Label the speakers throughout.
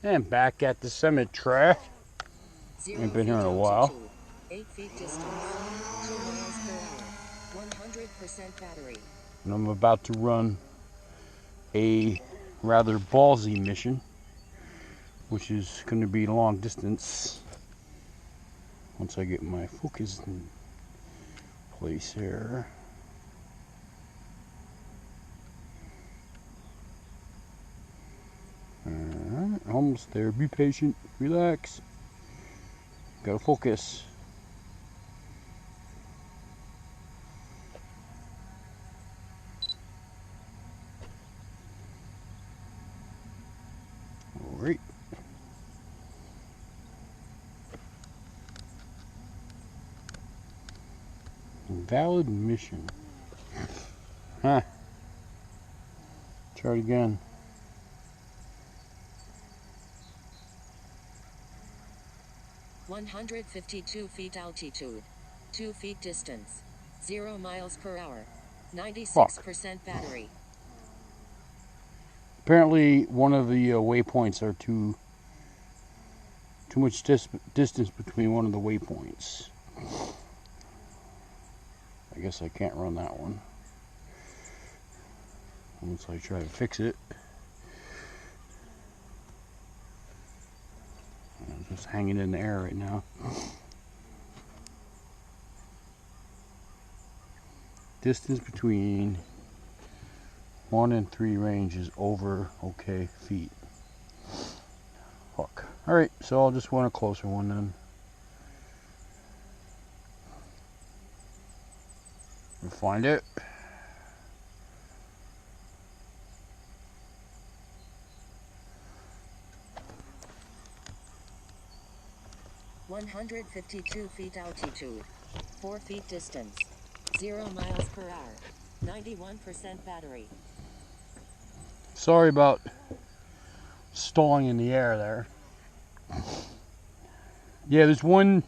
Speaker 1: And back at the cemetery. I've been here in a while.
Speaker 2: 8 feet distance, 2 miles per hour, 100% battery.
Speaker 1: And I'm about to run a rather ballsy mission, which is going to be long distance. Once I get my focus in place here. Alright, almost there. Be patient. Relax. Gotta focus. Alright. Valid mission. Huh. Try it again.
Speaker 2: $152 feet altitude, 2 feet distance, 0 miles per hour, 96% battery.
Speaker 1: Apparently, one of the waypoints are too much distance between one of the waypoints. I guess I can't run that one once I try to fix it. I'm just hanging in the air right now. Distance between 1 and 3 range is over okay feet. Fuck. Alright, so I'll just want a closer one then. We'll find it.
Speaker 2: $152 feet altitude, 4 feet distance, 0 miles per hour, 91% battery.
Speaker 1: Sorry about stalling in the air there. Yeah, there's one.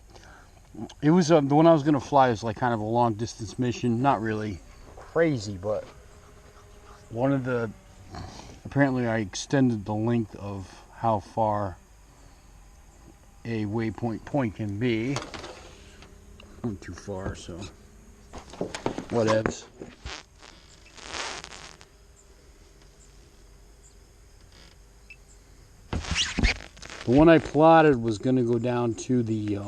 Speaker 1: It was the one I was gonna fly is like kind of a long distance mission. Not really crazy, but one of the. Apparently, I extended the length of how far a waypoint point can be. Not too far, so whatevs. The one I plotted was going to go down to the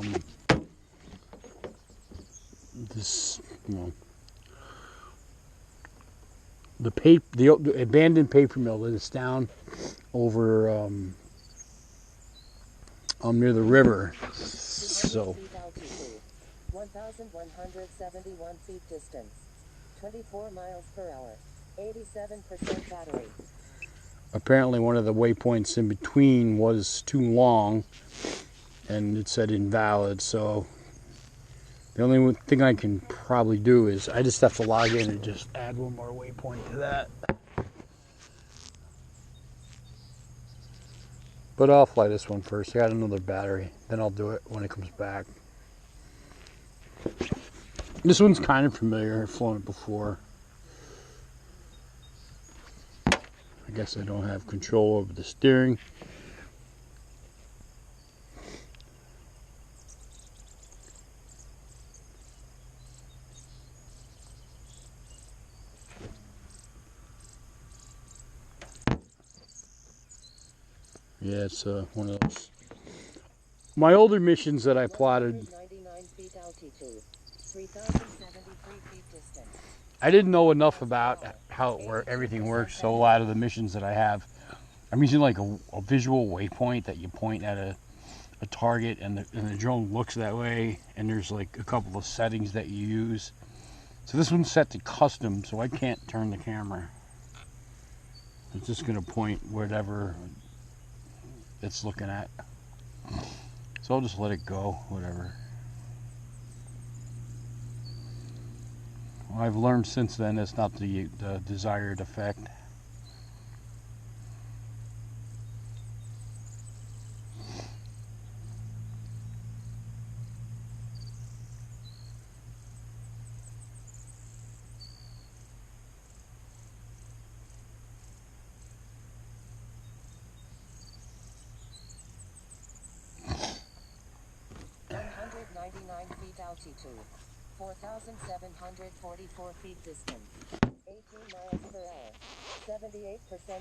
Speaker 1: the abandoned paper mill that is down over near the river. So
Speaker 2: 1,171 feet distance, 24 miles per hour, 87% battery.
Speaker 1: Apparently one of the waypoints in between was too long and it said invalid, so the only thing I can probably do is I just have to log in and just add one more waypoint to that. But I'll fly this one first. I got another battery, then I'll do it when it comes back. This one's kind of familiar. I've flown it before. I guess I don't have control over the steering. Yeah, it's one of those. My older missions that I plotted.
Speaker 2: 99 feet altitude, 3,073 feet distance.
Speaker 1: I didn't know enough about how everything works, so a lot of the missions that I have, I'm using like a visual waypoint that you point at a target, and the drone looks that way, and there's like a couple of settings that you use. So this one's set to custom, so I can't turn the camera. It's just going to point wherever it's looking at. So I'll just let it go, whatever. Well, I've learned since then it's not the desired effect.
Speaker 2: feet altitude. 4,744 feet distance. 18 miles per hour. 78%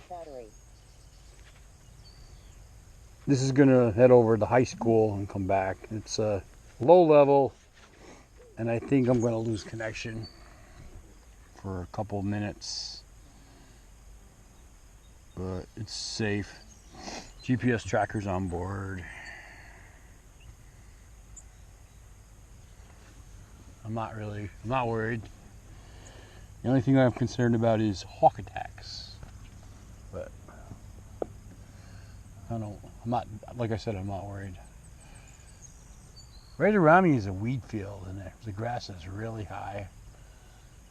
Speaker 2: battery.
Speaker 1: This is gonna head over to high school and come back. It's low level, and I think I'm gonna lose connection for a couple minutes, but it's safe. GPS tracker's on board. I'm not worried. The only thing I'm concerned about is hawk attacks. But I'm not, like I said, I'm not worried. Right around me is a weed field, and the grass is really high.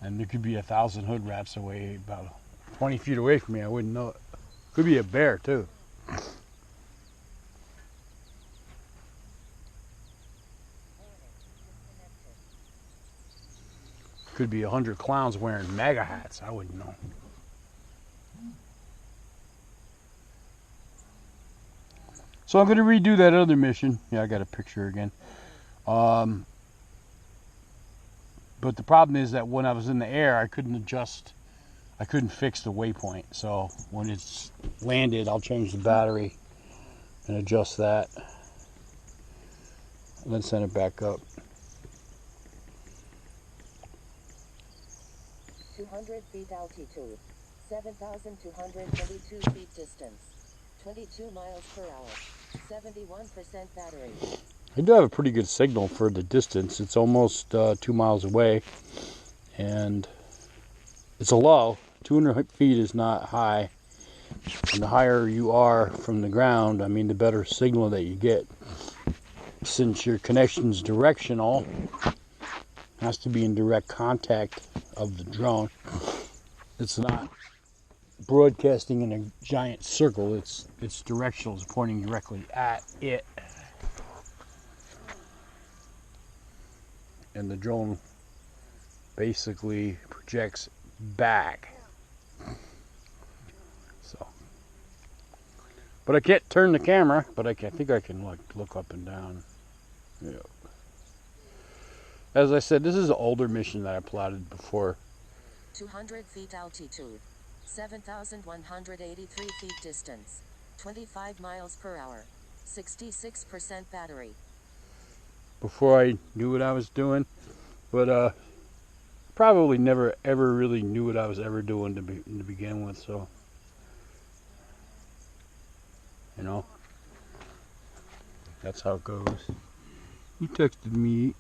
Speaker 1: And there could be 1,000 hood rats away, about 20 feet away from me. I wouldn't know it. Could be a bear too. Could be 100 clowns wearing MAGA hats. I wouldn't know. So I'm going to redo that other mission. Yeah, I got a picture again. But the problem is that when I was in the air, I couldn't fix the waypoint. So when it's landed, I'll change the battery and adjust that. And then send it back up.
Speaker 2: 200 feet altitude. 7,222 feet distance. 22 miles per hour. 71% battery.
Speaker 1: I do have a pretty good signal for the distance. It's almost 2 miles away, and it's a low. 200 feet is not high, and the higher you are from the ground, I mean, the better signal that you get. Since your connection's directional, it has to be in direct contact of the drone. It's not broadcasting in a giant circle. It's directional. It's pointing directly at it. And the drone basically projects back. So, but I can't turn the camera, but I think I can look up and down. Yeah. As I said, this is an older mission that I plotted before.
Speaker 2: 200 feet altitude. 7,183 feet distance. 25 miles per hour. 66% battery.
Speaker 1: Before I knew what I was doing, but probably never ever really knew what I was ever doing to begin with, so you know, that's how it goes. He texted me.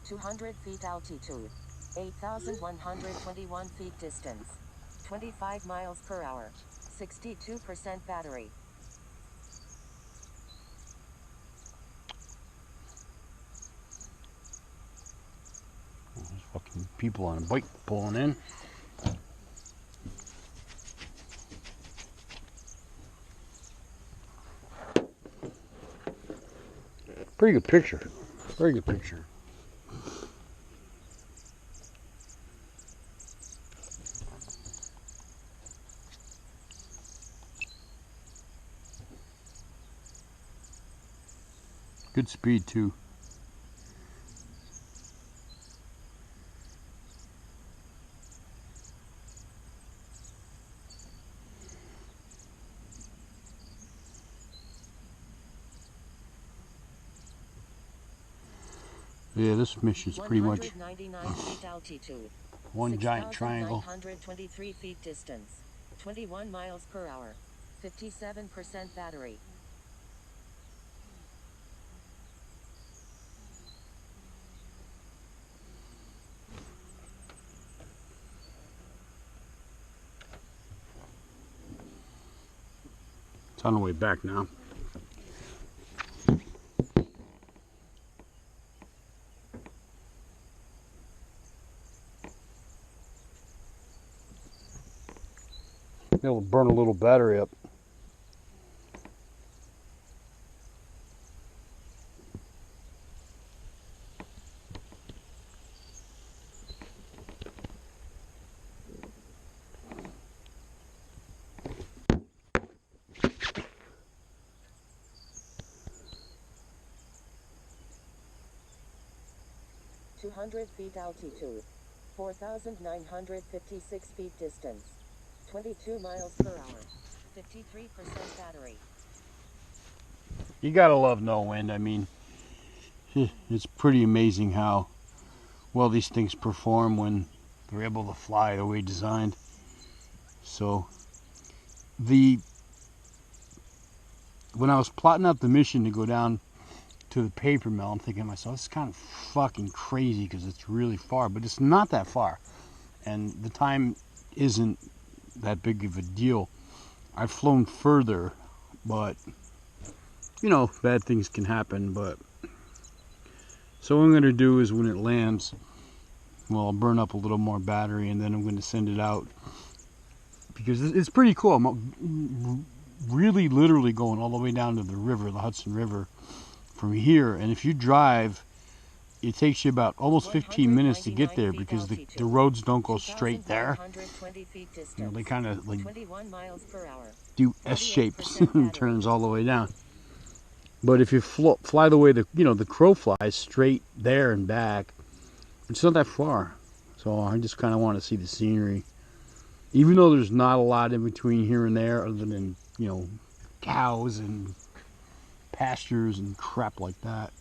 Speaker 2: .200 feet altitude. 8,121 feet distance. 25 miles per hour. 62% battery.
Speaker 1: There's fucking people on a bike pulling in. Pretty good picture. Very good picture. Good speed too. Yeah, this mission's pretty much
Speaker 2: 199 feet altitude.
Speaker 1: one giant triangle.
Speaker 2: 6,923 feet distance. 21 miles per hour. 57% battery.
Speaker 1: It's on the way back now. It'll burn a little battery up.
Speaker 2: feet altitude, 4,956 feet distance, 22 miles per hour, 53% battery.
Speaker 1: You gotta love no wind. I mean, it's pretty amazing how well these things perform when they're able to fly the way designed. So when I was plotting out the mission to go down to the paper mill, I'm thinking to myself, this is kind of fucking crazy because it's really far, but it's not that far, and the time isn't that big of a deal. I've flown further, but you know, bad things can happen. But so what I'm going to do is when it lands, well, I'll burn up a little more battery, and then I'm going to send it out because it's pretty cool. I'm really literally going all the way down to the river, the Hudson River, from here. And if you drive, it takes you about almost 15 minutes to get there because the roads don't go straight there. You know, they kind of like do S shapes and turns all the way down. But if you fly the way the crow flies, straight there and back, it's not that far. So I just kind of want to see the scenery, even though there's not a lot in between here and there, other than cows and pastures and crap like that.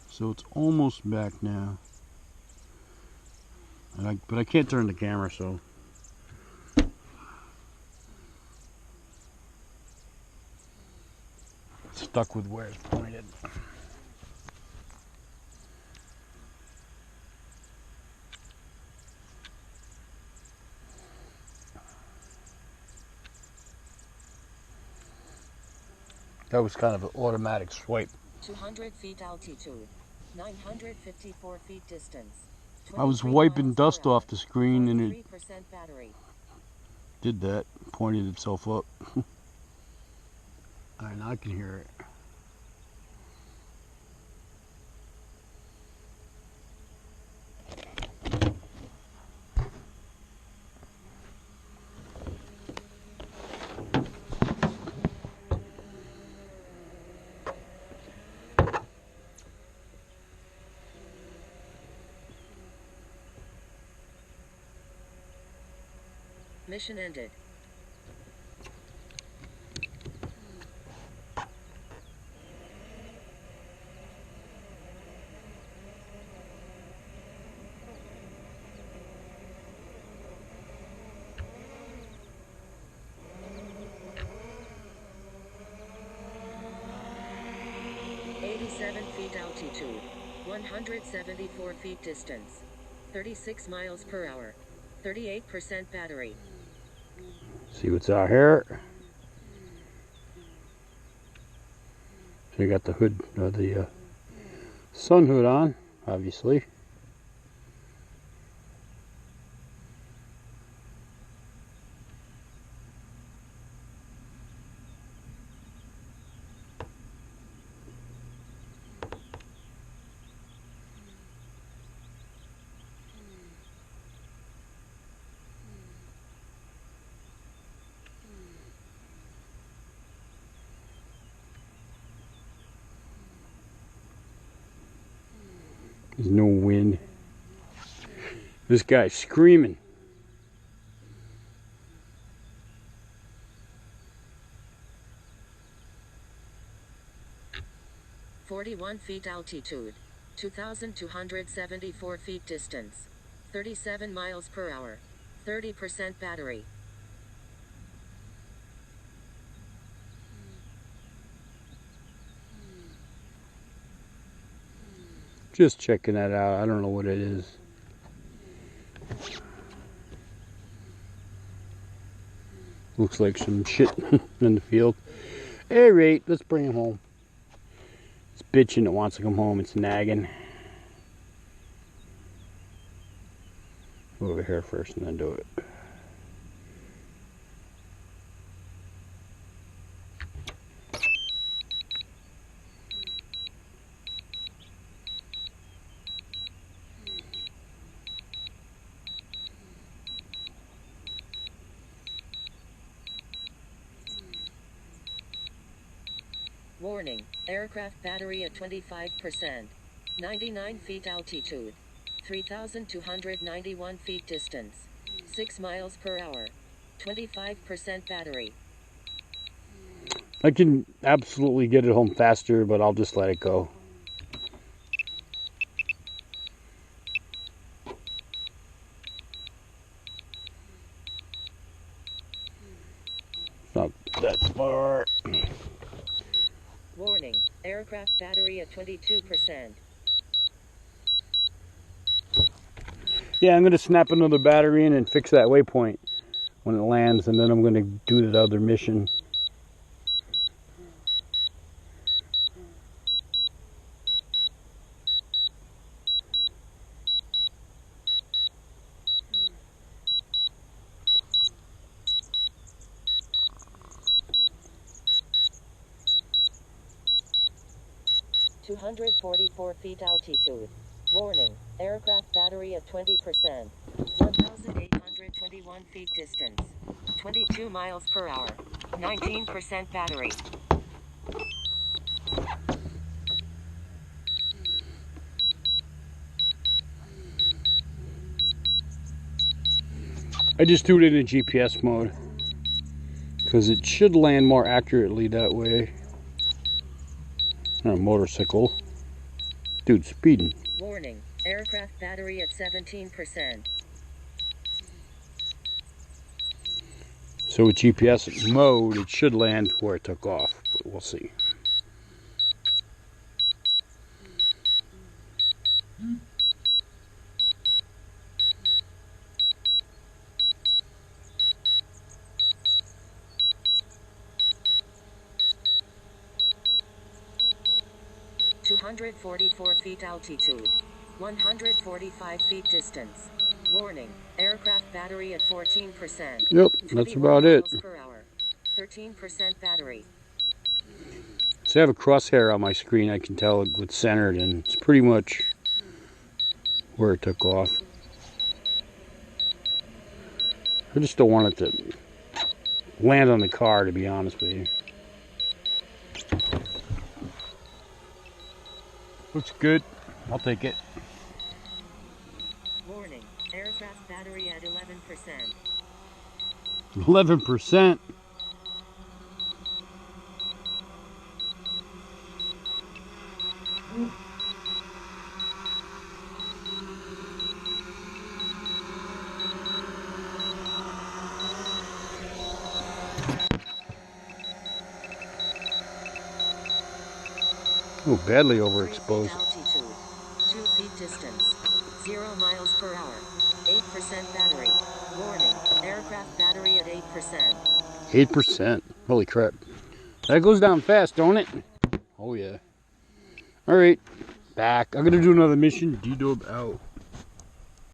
Speaker 1: So it's almost back now, but I can't turn the camera, so it's stuck with where it's pointed. That was kind of an automatic swipe.
Speaker 2: 200 feet altitude, 954 feet distance.
Speaker 1: I was wiping dust off the screen and it
Speaker 2: battery.
Speaker 1: Did that, pointed itself up. Alright, now I can hear it.
Speaker 2: Mission ended. Feet altitude, 174 feet distance, 36 miles per hour, 38% battery.
Speaker 1: See what's out here. So you got the hood, the sun hood on, obviously. There's no wind. This guy's screaming.
Speaker 2: "41 feet altitude, 2,274 feet distance, 37 miles per hour, 30% battery."
Speaker 1: Just checking that out. I don't know what it is. Looks like some shit in the field. Hey, Rate, let's bring him home. It's bitching that wants to come home. It's nagging. Go over here first and then do it.
Speaker 2: Warning, aircraft battery at 25%. 99 feet altitude. 3,291 feet distance. 6 miles per hour. 25% battery.
Speaker 1: I can absolutely get it home faster, but I'll just let it go. Not that far.
Speaker 2: Warning, aircraft battery at 22%.
Speaker 1: Yeah, I'm going to snap another battery in and fix that waypoint when it lands, and then I'm going to do the other mission.
Speaker 2: $244 feet altitude. Warning, aircraft battery at 20%. 1,821 feet distance. 22 miles per hour. 19% battery.
Speaker 1: I just threw it in GPS mode because it should land more accurately that way. A motorcycle. Dude, speeding.
Speaker 2: Warning, aircraft battery at 17%.
Speaker 1: So with GPS mode, it should land where it took off, but we'll see.
Speaker 2: $244 feet altitude. 145 feet distance. Warning, aircraft battery at 14%.
Speaker 1: Yep, that's about it.
Speaker 2: Miles per hour. 13% battery.
Speaker 1: So I have a crosshair on my screen. I can tell it's centered, and it's pretty much where it took off. I just don't want it to land on the car, to be honest with you. Looks good. I'll take it.
Speaker 2: Warning, aircraft battery at 11%.
Speaker 1: 11%. Oh, badly overexposed.
Speaker 2: 3 feet altitude. 2 feet distance. 0 miles per hour. 8% battery. Warning, aircraft battery at 8%.
Speaker 1: 8%. Holy crap. That goes down fast, don't it? Oh, yeah. All right. Back. I'm going to do another mission. D-Dub out.